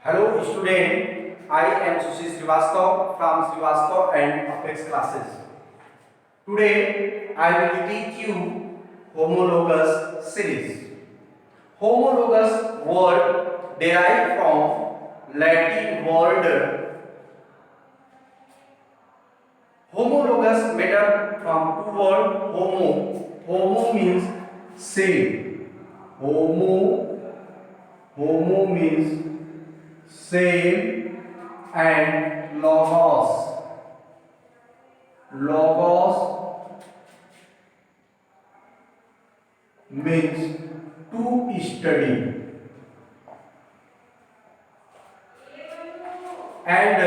Hello student, I am Sushil Srivastava from Srivastava and Apex classes. Today I will teach you homologous series. Homologous word derived from Latin word homologous made up from two words homo means same. Homo means same and logos means to study and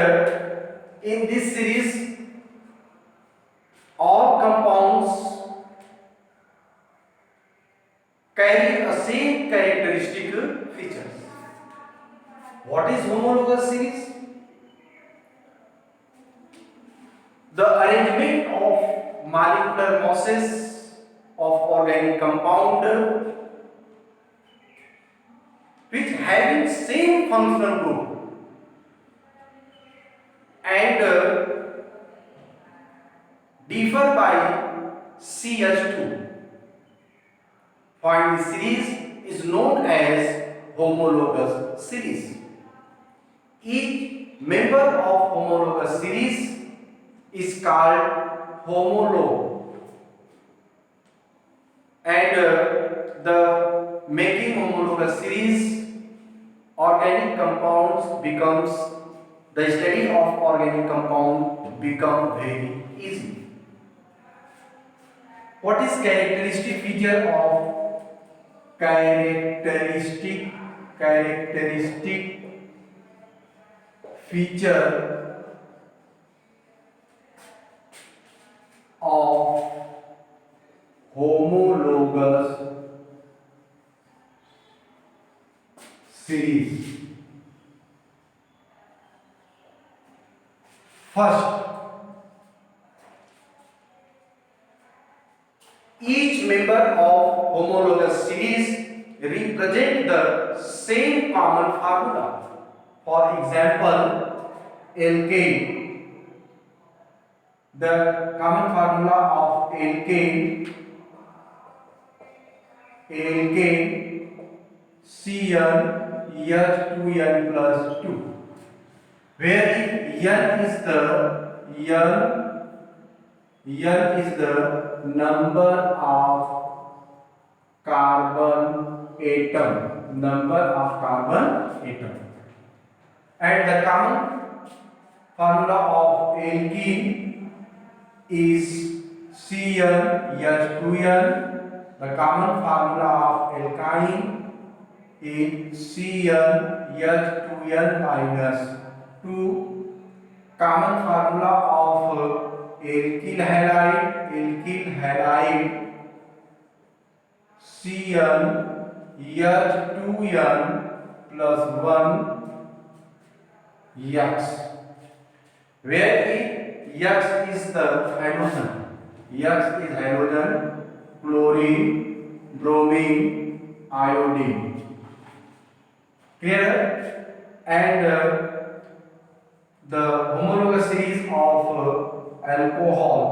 in this series all compounds carry a same characteristic features. What is homologous series? The arrangement of molecular masses of organic compound which having same functional group and differ by CH2. Point series is known as homologous series. Each member of homologous series is called homologue, and the making homologous series organic compounds becomes the study of organic compound become very easy. What is characteristic feature of characteristic feature of homologous series? First, each member of homologous series represent the same common formula. For example, alkane. The common formula of alkane CnH2n plus 2, where if n is the number of carbon atom, and the common formula of alkene is CnH2n. The common formula of alkyne is CnH2n minus 2. Common formula of alkyl halide CnH2n plus 1 X, where X is the halogen, chlorine, bromine, iodine. Clear? And the homologous series of alcohol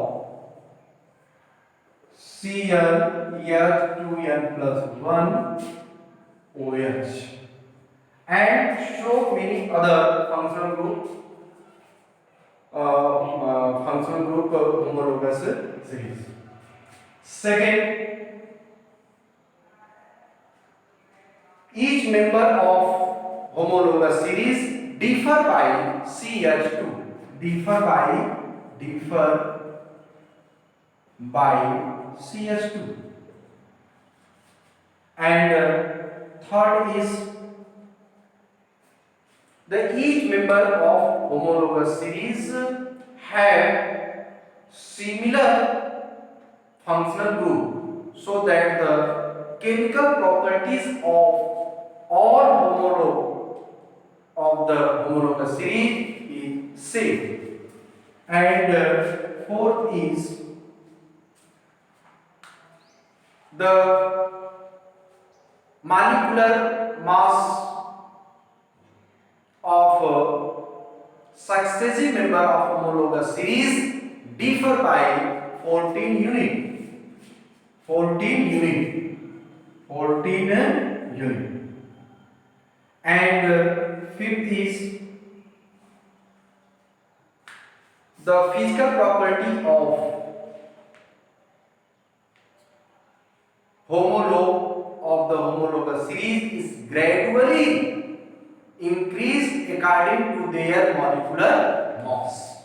CnH2n plus 1 OH, and so many other functional group homologous series. Second, each member of homologous series differ by CH2, CH2, and third is the each member of homologous series have similar functional group, so that the chemical properties of all homologue of the homologous series is same. And fourth is the molecular mass successive member of homologous series differ by 14 unit. 14 unit. And fifth is the physical property of homologue of the homologous series is gradually increased according to their molecular mass.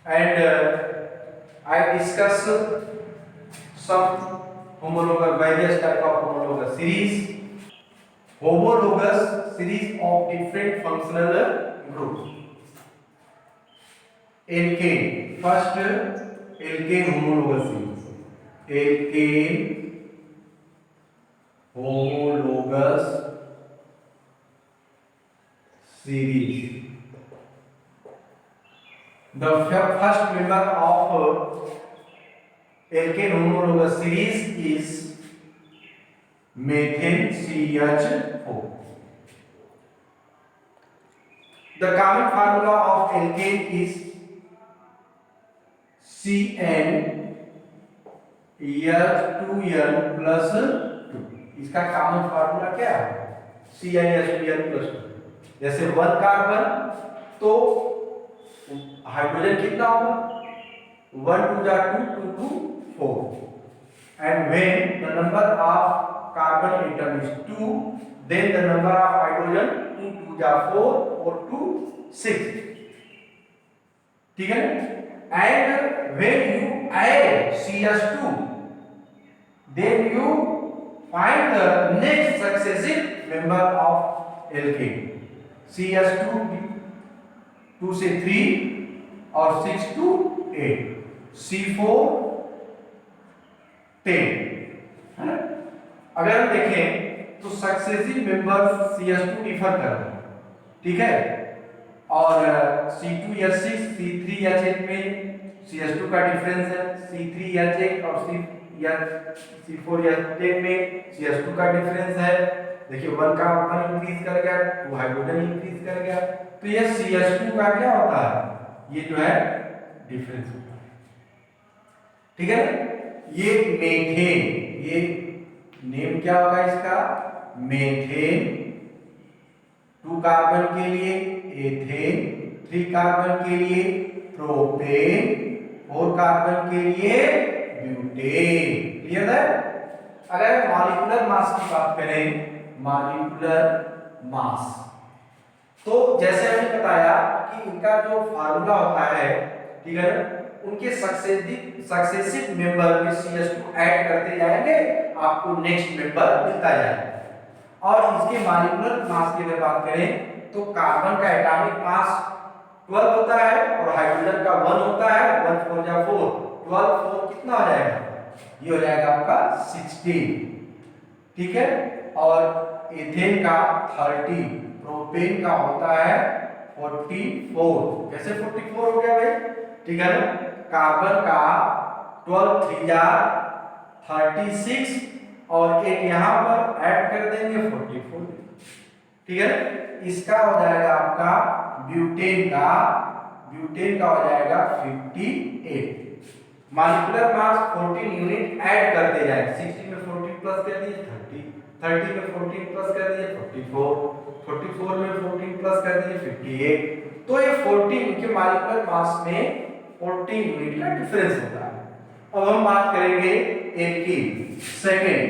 And I discussed some various type of homologous series. Homologous series of different functional groups. Alkane. First, alkane homologous series. Alkane homologous series. The first member of alkane homologous series is methane CH4. The common formula of alkane is CnH2n plus 2. इसका common formula क्या है? CnH2n plus 2. जैसे 1 carbon तो hydrogen कितना होगा? 1 2 जा 2 2 2 4. And when the number of carbon atom is 2, then the number of hydrogen 2 2 जा 4 और 2 6. ठीक है? And when you add CH2, then you find the next successive member of alkane. CH2 2 से 3 और 6 to 8. C4 10. है ना? अगर हम देखें तो सक्सेसिव मेंबर CH2 डिफर करते हैं, ठीक है? और C2H6 C3H8 में CH2 का डिफरेंस है, C3H8 और C4H10 में CH2 का डिफरेंस है। देखिए 1 का 1 इंक्रीज कर गया, 2 हाइड्रोजन इंक्रीज कर गया, तो ये CH2 का क्या होता है? ये जो है डिफरेंस होता है, ठीक है? ये मेथेन, ये नेम क्या होगा इसका? मेथेन। 2 कार्बन के लिए एथेन, 3 कार्बन के लिए प्रोपेन, 4 कार्बन के लिए ब्यूटेन। क्लियर है? अगर मॉलिक्यूलर मास की बात करें, मॉलिक्यूलर मास, तो जैसे हमने बताया कि इनका जो फार्मूला होता है, ठीक है ना, उनके सक्सेसिव मेंबर में CH2 ऐड करते जाएंगे, आपको नेक्स्ट मेंबर मिलता जाएगा। और इसके मॉलिक्यूलर मास की अगर बात करें तो कार्बन का एटॉमिक मास 12 होता है और हाइड्रोजन का 1 होता है, 1 4 जा 4, 12 4 कितना हो जाएगा? ये हो जाएगा आपका 16, ठीक है? और एथेन का 30, प्रोपेन का होता है 44। कैसे 44 हो गया भाई? ठीक है ना? कार्बन का 12 3 जा 36 और एक यहाँ पर ऐड कर देंगे 44, ठीक है? इसका हो जाएगा आपका ब्यूटेन का हो जाएगा 58। मॉलिक्यूलर मास 14 यूनिट ऐड करते जाएंगे, 60 में 14 प्लस कर दिए 30, 30 में 14 प्लस कर दिए 44, 44 में 14 प्लस कर दिए 58। तो ये 14 के मॉलिक्यूलर मास में 14 यूनिट का डिफरेंस होता है। अब हम बात करेंगे alkene. Second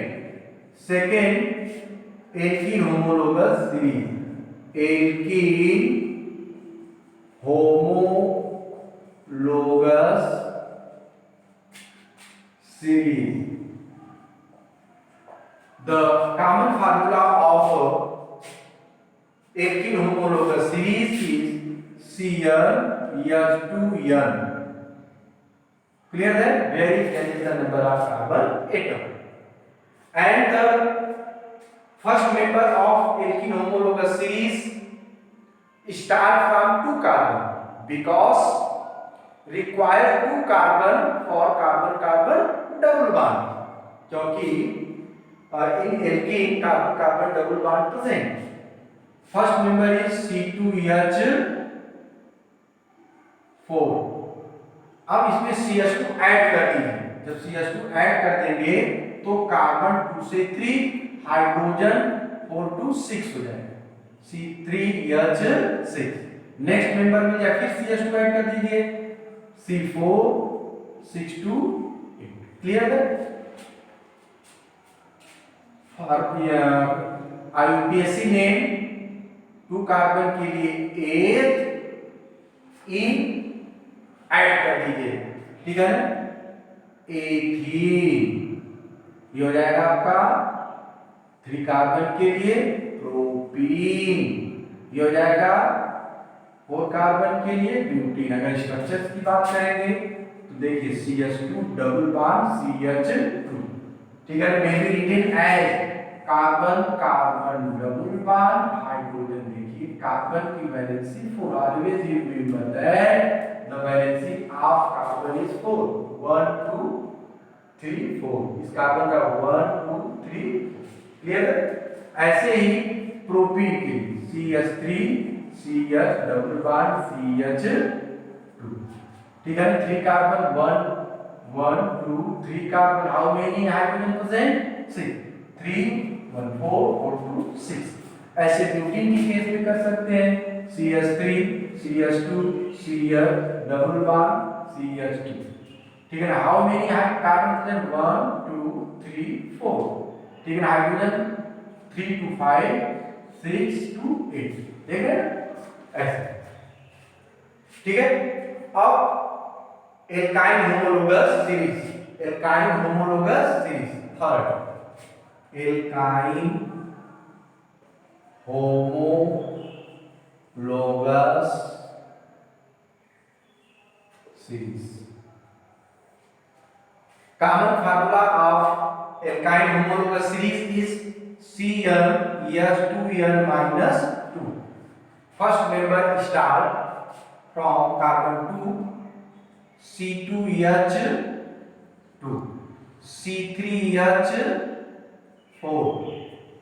alkene homologous series, alkene homologous series. The common formula of alkene homologous series is CnH2n. Clear that? Where is the number of carbon atom. And the first member of alkene homologous series start from 2 carbon because require 2 carbon for carbon double bond, क्योंकि in alkene carbon double bond present, first member is C2H4। अब इसमें CH2 add कर दीजिए। जब CH2 add कर देंगे तो carbon 2 से 3, हाइड्रोजन 4 to 6 हो जाएगा, C3H6। नेक्स्ट मेंबर में जाके CH2 ऐड कर दीजिए, C4 6 to 8। क्लियर है? और IUPAC ने 2 कार्बन के लिए 8 इन ऐड कर दीजिए, ठीक है ना? एथीन, ये हो जाएगा आपका 3 कार्बन के लिए प्रोपीन, ये हो जाएगा 4 कार्बन के लिए ब्यूटीन। अगर स्ट्रक्चर्स की बात करेंगे तो देखिए CH2 डबल बॉन्ड CH2, ठीक है, may be written as carbon carbon double bond hydrogen. देखिए कार्बन की valency 4, always you remember that the valency of carbon is 4, 1 2 3 4। इस कार्बन का 1 2 3, क्लियर? ऐसे ही प्रोपीन के लिए CH3 CH double bond CH2, ठीक है, 3 carbon 1 1 2 3 carbon. How many hydrogen present? 6, 3 1 4 4 2 6। ऐसे ब्यूटीन की केस में कर सकते हैं CH3 CH2 CH double bond CH2, ठीक है ना? How many carbon present? 1 2 3 4, ठीक है ना? हाइड्रोजन 3 to 5 6 to 8, ठीक है ऐसे, ठीक है। अब alkyne homologous series, alkyne homologous series, third alkyne homologous series. common formula of alkyne homologous series is CnH2n minus 2. First member start from carbon 2, C2H2 C3H4,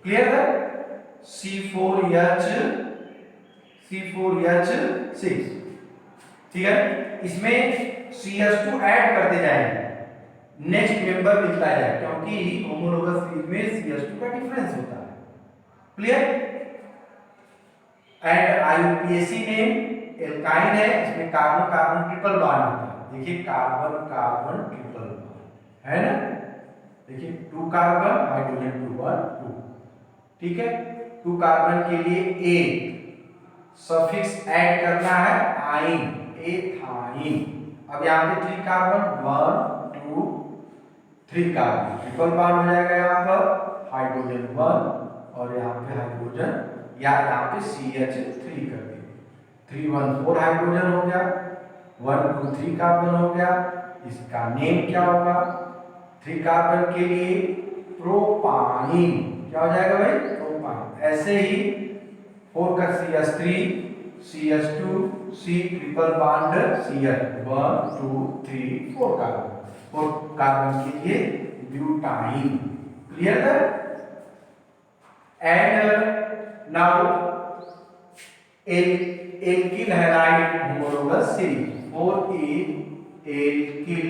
clear है? C4H6, ठीक है। इसमें CH2 ऐड करते जाएंगे, नेक्स्ट मेंबर मिलता है, क्योंकि homologous series में CH2 का डिफरेंस होता है, क्लियर? एंड IUPAC ने एल्काइन है, इसमें कार्बन कार्बन ट्रिपल बॉन्ड होता है। देखिए कार्बन कार्बन ट्रिपल बॉन्ड है ना, देखिए 2 कार्बन हाइड्रोजन 2 1 2, ठीक है। 2 कार्बन के लिए ए सफिक्स ऐड करना है आइन, एथाइन। अब यहाँ पे 3 कार्बन 1 2 3 कार्बन ट्रिपल बॉन्ड हो जाएगा, यहाँ पर हाइड्रोजन 1 और यहाँ पे हाइड्रोजन, या यहाँ पे CH3 कर देंगे, 3 1 4 हाइड्रोजन हो गया, 1 2 3 कार्बन हो गया। इसका नेम क्या होगा? 3 कार्बन के लिए प्रोपाइन, क्या हो जाएगा भाई? प्रोपाइन। ऐसे ही 4 का CH3 CH2 C triple bond CH 1 2 3 4 carbon, 4 carbon के लिए ब्यूटाइन, क्लियर है? And now alkyl halide homologous series, 4 is alkyl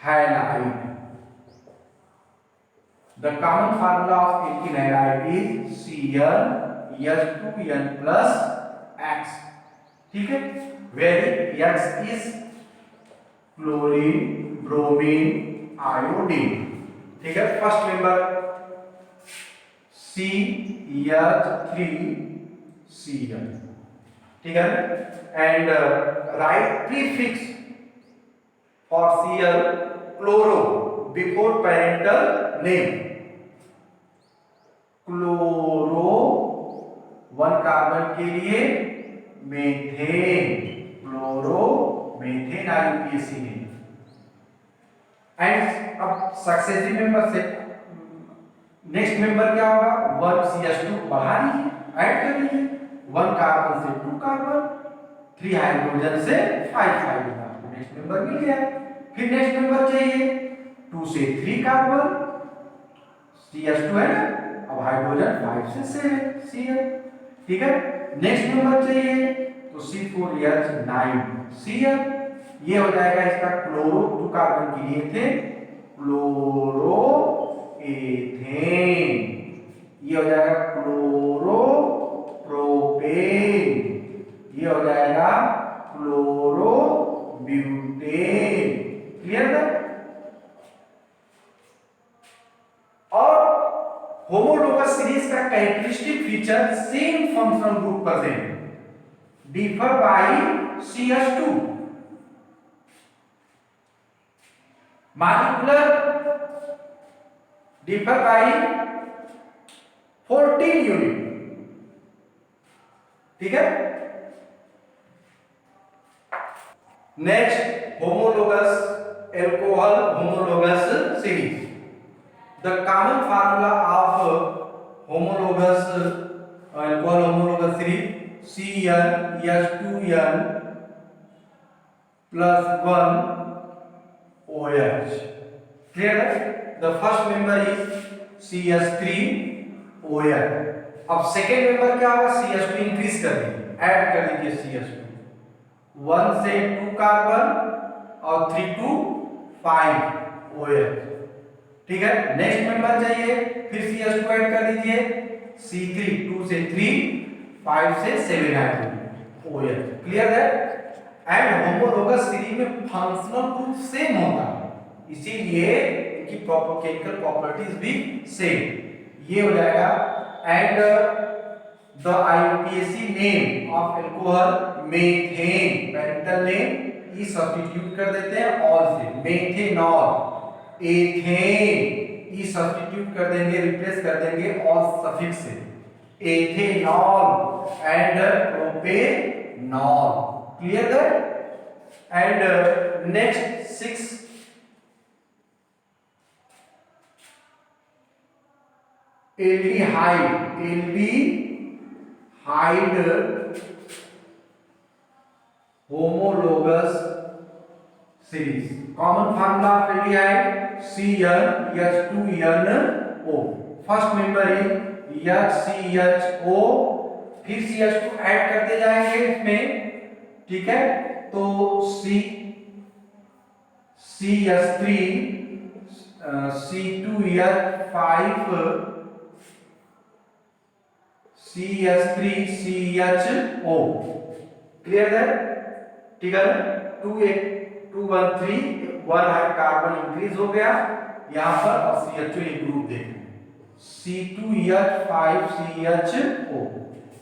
halide. The common formula of alkyl halide is CnH2n plus X, ठीक है, where X is chlorine bromine iodine, ठीक है। First member CH3Cl, ठीक है, and right prefix for Cl chloro before parental name, chloro 1 carbon के लिए methane, chloro methane IUPAC ने। And अब सक्सेसिव मेंबर से नेक्स्ट मेंबर क्या होगा? 1 CH2 बढ़ा लीजिए, ऐड कर लीजिए, 1 कार्बन से 2 कार्बन, 3 हाइड्रोजन से 5 हाइड्रोजन, नेक्स्ट मेंबर मिल गया। फिर नेक्स्ट मेंबर चाहिए 2 से 3 कार्बन, CH2 है ना, अब हाइड्रोजन 5 से 7 Cl, ठीक है। नेक्स्ट नंबर चाहिए तो C4H9 Cl, ये हो जाएगा इसका क्लोरो, 2 कार्बन के लिए थे क्लोरो एथेन, ये हो जाएगा क्लोरो प्रोपेन, ये हो जाएगा क्लोरो ब्यूटेन। क्लियर है। और होमोलोगस सीरीज का characteristic feature same functional group present, differ by CH2, molecular differ by 14 unit, ठीक है। Next homologous alcohol homologous series, the common formula of homologous alcohol homologous series CnH2n plus 1 OH, clear है। the first member is CH3OH, अब second member क्या होगा, CH2 increase कर दीजिए, add कर दीजिए CH2, 1 से 2 कार्बन और 3 to 5 OH, ठीक है। नेक्स्ट मेंबर चाहिए, फिर CH2 ऐड कर दीजिए, C3 2 से 3, 5 से 7 OH, क्लियर है। एंड होमोलोगस सीरीज में फंक्शनल ग्रुप सेम होता है, इसीलिए इनकी केमिकल प्रॉपर्टीज भी सेम, ये हो जाएगा। And the IUPAC name of alcohol methane, parental name E substitute कर देते हैं ऑल से, मेथेनॉल, एथेन ई सब्स्टिट्यूट कर देंगे, रिप्लेस कर देंगे ऑल सफिक्स से, एथेनॉल एंड प्रोपेनॉल, क्लियर है। And next 6 aldehyde homologous series, common formula of aldehyde CnH2nO, first member is HCHO, फिर CH2 ऐड करते जाएंगे इसमें, ठीक है। तो CH3 C2H5 CH3CHO, क्लियर है, ठीक है। 2 1 3 1 है कार्बन इंक्रीज हो गया यहां पर, और CH2 एक ग्रुप देखें C2H5CHO,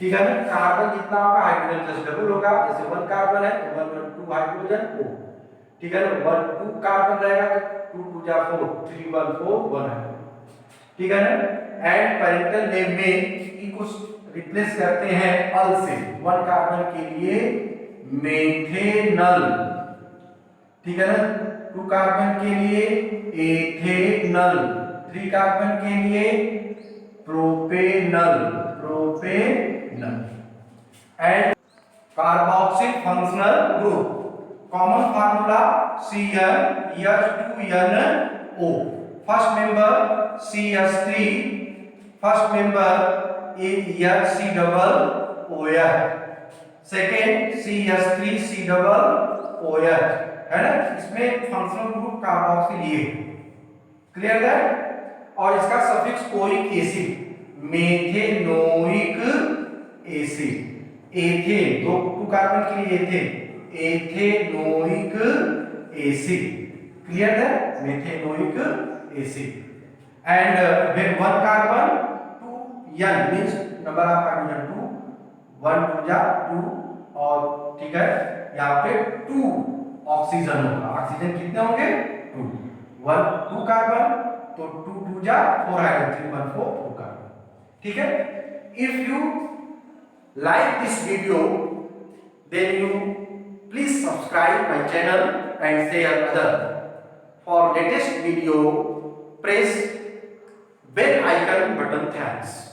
ठीक है ना। कार्बन जितना होगा हाइड्रोजन प्लस डबल होगा, जैसे 1 कार्बन है तो 1 1 2 हाइड्रोजन O, ठीक है ना। 1 2 कार्बन रहेगा तो 2 2 जा 4, 3 1 4 1 है, ठीक है ना। एंड पेरेंटल नेम में ई को रिप्लेस करते हैं अल से, 1 कार्बन के लिए मेथेनल, ठीक है ना। 2 कार्बन के लिए एथेनल, 3 कार्बन के लिए propanal, and carboxyl functional group, common formula CnH2nO, first member CH3, first member HCOOH, second CH3COOH, है ना। इसमें फंक्शनल ग्रुप कार्बोक्सिल ये, क्लियर है। और इसका suffix oic acid, methanoic acid, ethane, 2 carbon के लिए एथेन, एथेनोइक एसिड, क्लियर है, methanoic acid. And when 1 carbon 2 n means number of hydrogen 2, 1 2 जा 2, और ठीक है यहाँ पे 2 ऑक्सीजन होगा, ऑक्सीजन कितने होंगे 2, 1 2 कार्बन तो 2 2 जा 4 हाइड्रोजन, 3 1 4 2 कार्बन, ठीक है। If you like this video, then you please subscribe my channel and share other. For latest video, press bell icon button. Thanks.